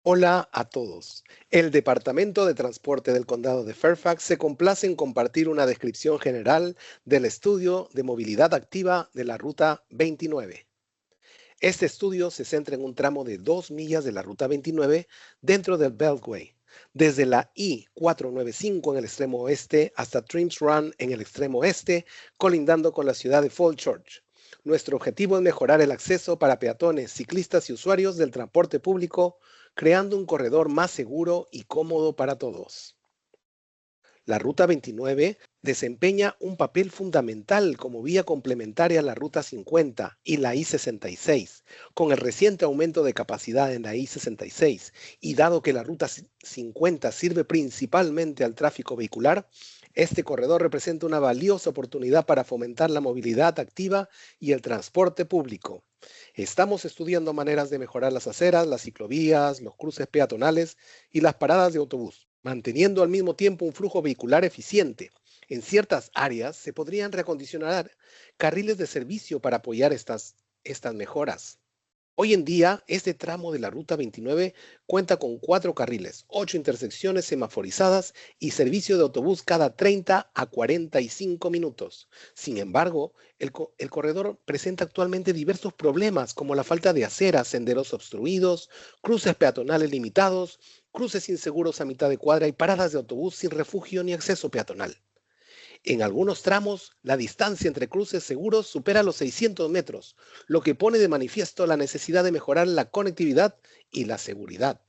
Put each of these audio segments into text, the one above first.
Hola a todos. El Departamento de Transporte del Condado de Fairfax se complace en compartir una descripción general del estudio de movilidad activa de la Ruta 29. Este estudio se centra en un tramo de 2 millas de la Ruta 29 dentro del Beltway, desde la I-495 en el extremo oeste hasta Trim's Run en el extremo este, colindando con la ciudad de Falls Church. Nuestro objetivo es mejorar el acceso para peatones, ciclistas y usuarios del transporte público, creando un corredor más seguro y cómodo para todos. La Ruta 29 desempeña un papel fundamental como vía complementaria a la Ruta 50 y la I-66. Con el reciente aumento de capacidad en la I-66 y dado que la Ruta 50 sirve principalmente al tráfico vehicular, este corredor representa una valiosa oportunidad para fomentar la movilidad activa y el transporte público. Estamos estudiando maneras de mejorar las aceras, las ciclovías, los cruces peatonales y las paradas de autobús, manteniendo al mismo tiempo un flujo vehicular eficiente. En ciertas áreas se podrían reacondicionar carriles de servicio para apoyar estas mejoras. Hoy en día, este tramo de la Ruta 29 cuenta con 4 carriles, 8 intersecciones semaforizadas y servicio de autobús cada 30 a 45 minutos. Sin embargo, el corredor presenta actualmente diversos problemas como la falta de aceras, senderos obstruidos, cruces peatonales limitados, cruces inseguros a mitad de cuadra y paradas de autobús sin refugio ni acceso peatonal. En algunos tramos, la distancia entre cruces seguros supera los 600 metros, lo que pone de manifiesto la necesidad de mejorar la conectividad y la seguridad.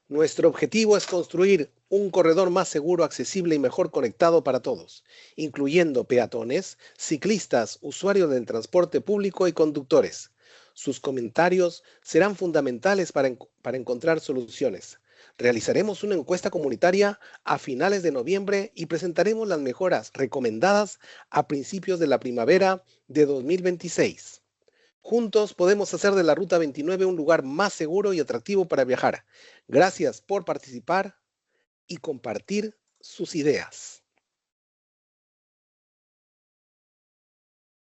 Nuestro objetivo es construir un corredor más seguro, accesible y mejor conectado para todos, incluyendo peatones, ciclistas, usuarios del transporte público y conductores. Sus comentarios serán fundamentales para encontrar soluciones. Realizaremos una encuesta comunitaria a finales de noviembre y presentaremos las mejoras recomendadas a principios de la primavera de 2026. Juntos podemos hacer de la Ruta 29 un lugar más seguro y atractivo para viajar. Gracias por participar y compartir sus ideas.